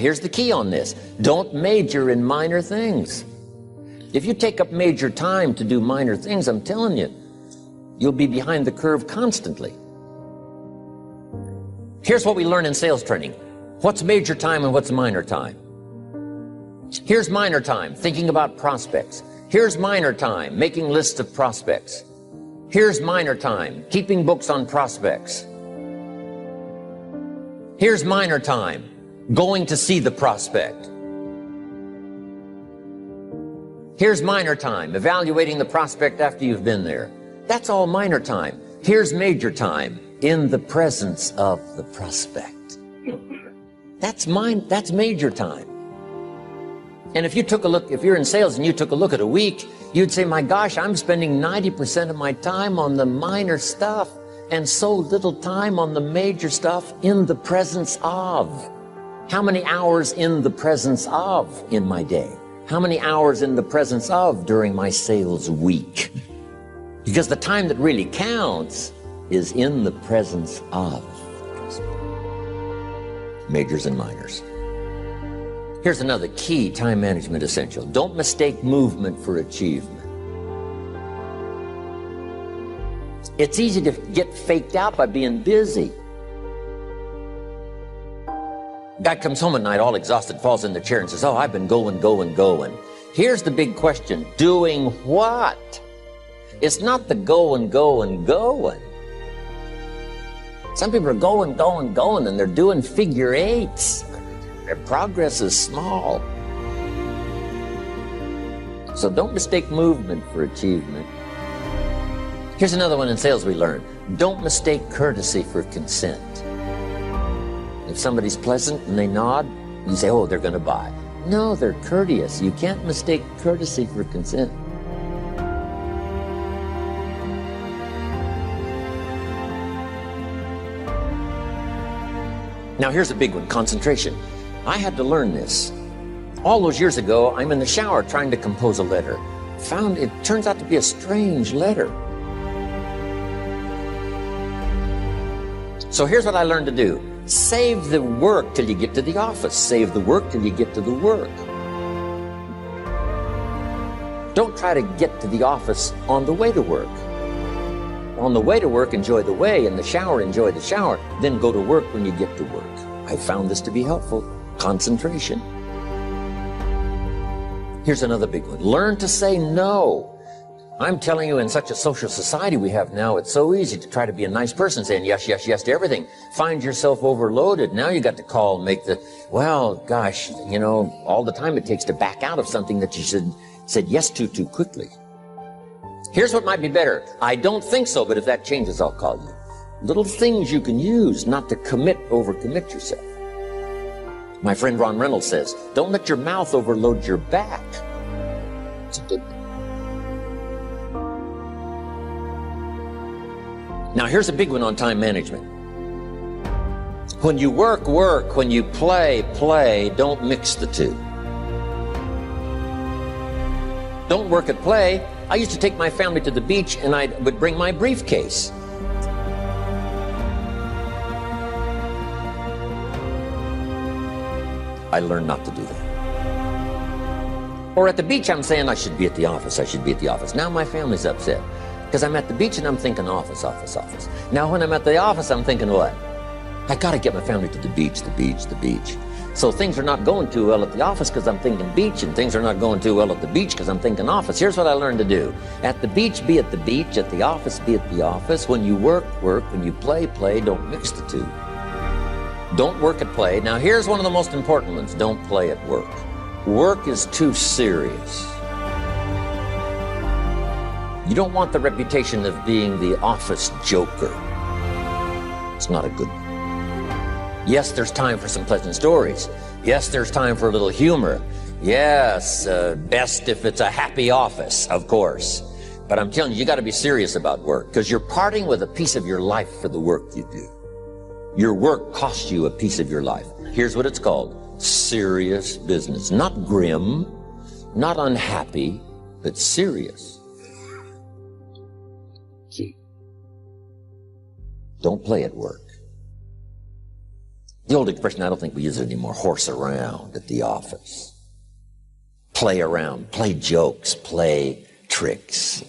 Here's the key on this. Don't major in minor things. If you take up major time to do minor things, I'm telling you, you'll be behind the curve constantly. Here's what we learn in sales training. What's major time and what's minor time? Here's minor time, thinking about prospects. Here's minor time, making lists of prospects. Here's minor time, keeping books on prospects. Here's minor time, going to see the prospect. Here's minor time, evaluating the prospect after you've been there. That's all minor time. Here's major time, in the presence of the prospect. That's major time. And if you took a look, if you're in sales and you took a look at a week, you'd say, my gosh, I'm spending 90% of my time on the minor stuff and so little time on the major stuff in the presence of. How many hours in the presence of in my day? How many hours in the presence of during my sales week? Because the time that really counts is in the presence of. Majors and minors. Here's another key time management essential. Don't mistake movement for achievement. It's easy to get faked out by being busy. Guy comes home at night all exhausted, falls in the chair and says, oh, I've been going. Here's the big question. Doing what? It's not the going. Some people are going, and they're doing figure eights. Their progress is small. So don't mistake movement for achievement. Here's another one in sales we learned. Don't mistake courtesy for consent. If somebody's pleasant and they nod, you say, oh, they're going to buy. No, they're courteous. You can't mistake courtesy for consent. Now here's a big one, concentration. I had to learn this. All those years ago, I'm in the shower trying to compose a letter. Found it turns out to be a strange letter. So here's what I learned to do. Save the work till you get to the office. Save the work till you get to the work. Don't try to get to the office on the way to work. On the way to work, enjoy the way. In the shower, enjoy the shower. Then go to work when you get to work. I found this to be helpful. Concentration. Here's another big one. Learn to say no. I'm telling you, in such a social society we have now, it's so easy to try to be a nice person, saying yes to everything. Find yourself overloaded. Now you got to call and make the, well, gosh, you know, all the time it takes to back out of something that you said yes to too quickly. Here's what might be better. I don't think so, but if that changes, I'll call you. Little things you can use not to overcommit yourself. My friend Ron Reynolds says, don't let your mouth overload your back. It's a good one. Now here's a big one on time management. When you work. When you play. Don't mix the two. Don't work at play. I used to take my family to the beach and I would bring my briefcase. I learned not to do that. Or at the beach, I'm saying I should be at the office. Now my family's upset because I'm at the beach and I'm thinking office. Now when I'm at the office, I'm thinking what? I got to get my family to the beach. So things are not going too well at the office because I'm thinking beach, and things are not going too well at the beach because I'm thinking office. Here's what I learned to do. At the beach, be at the beach. At the office, be at the office. When you work. When you play. Don't mix the two. Don't work at play. Now here's one of the most important ones. Don't play at work. Work is too serious. You don't want the reputation of being the office joker. It's not a good one. Yes, there's time for some pleasant stories. Yes, there's time for a little humor. Yes, best if it's a happy office, of course. But I'm telling you, you got to be serious about work because you're parting with a piece of your life for the work you do. Your work costs you a piece of your life. Here's what it's called. Serious business. Not grim, not unhappy, but serious. Key. Don't play at work. The old expression, I don't think we use it anymore, horse around at the office. Play around, play jokes, play tricks.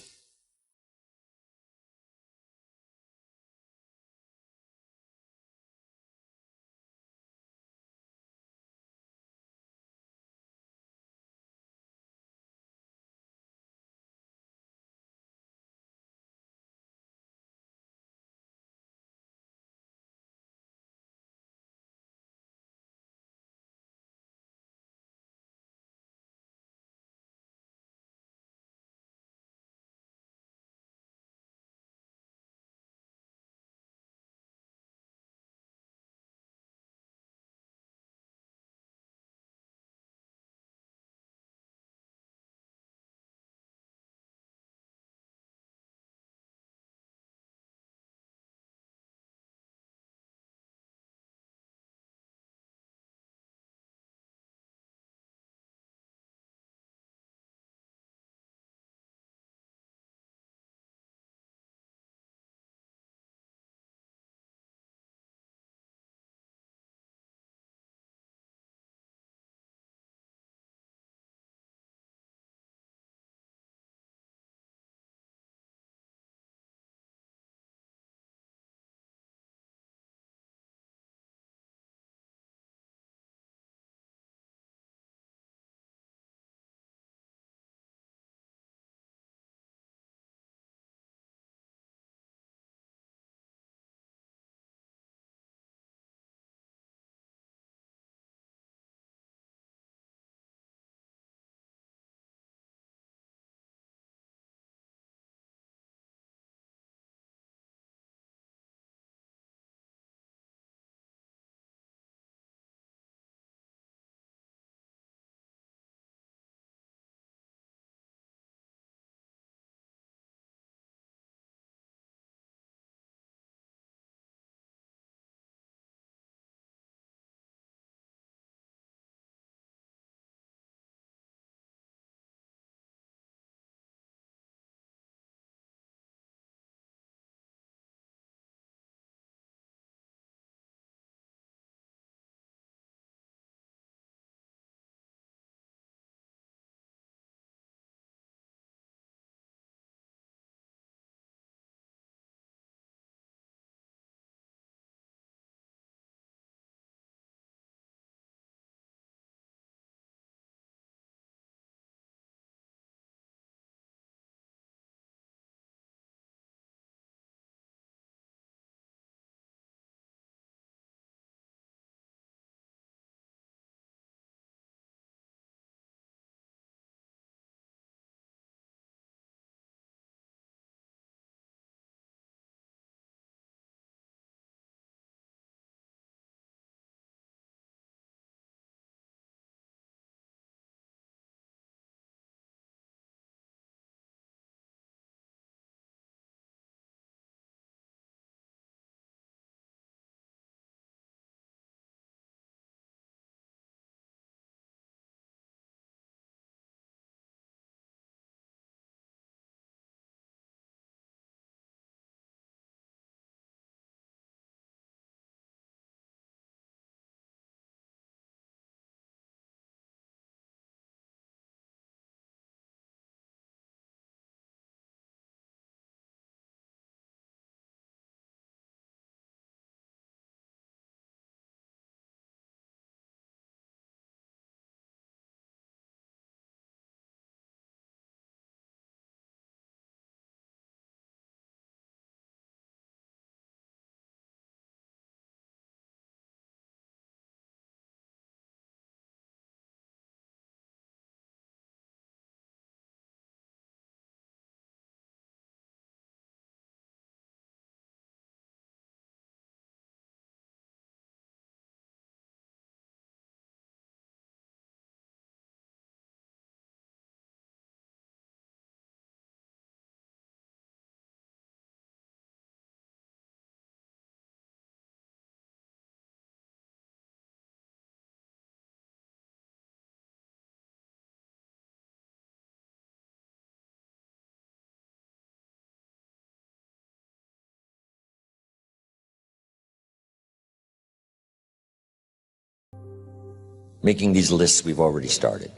making these lists we've already started.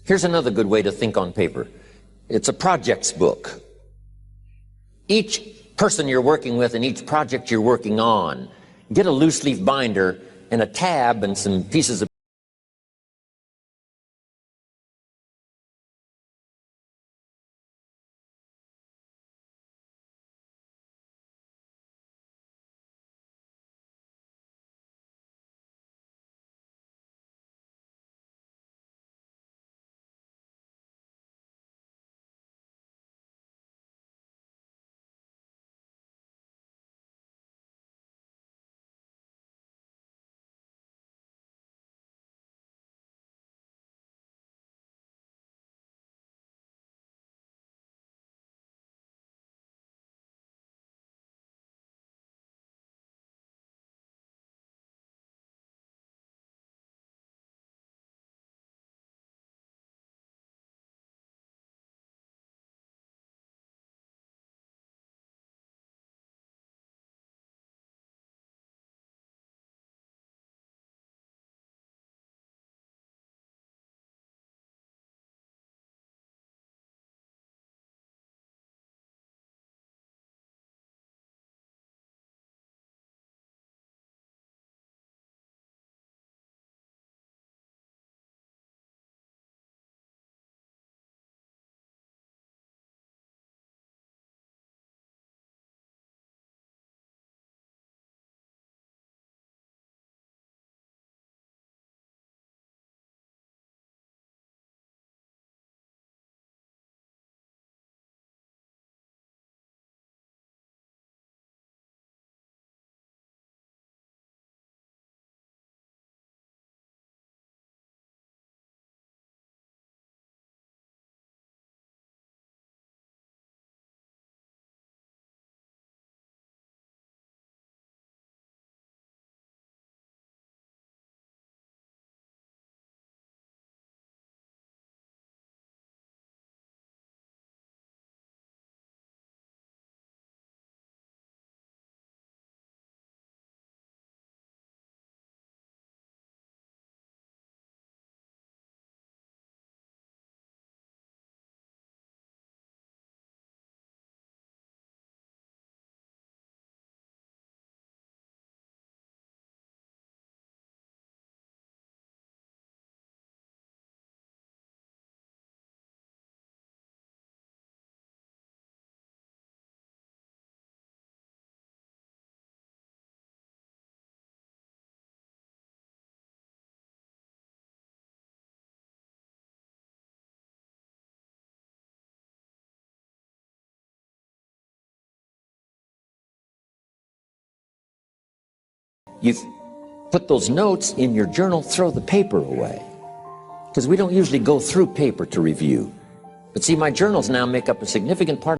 Here's another good way to think on paper. It's a projects book. Each person you're working with and each project you're working on, get a loose leaf binder and a tab and some pieces of you put those notes in your journal, throw the paper away. Because we don't usually go through paper to review. But see, my journals now make up a significant part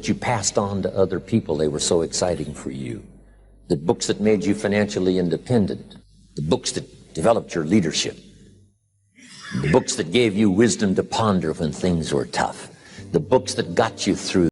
you passed on to other people. They were so exciting for you. The books that made you financially independent. The books that developed your leadership. The books that gave you wisdom to ponder when things were tough. The books that got you through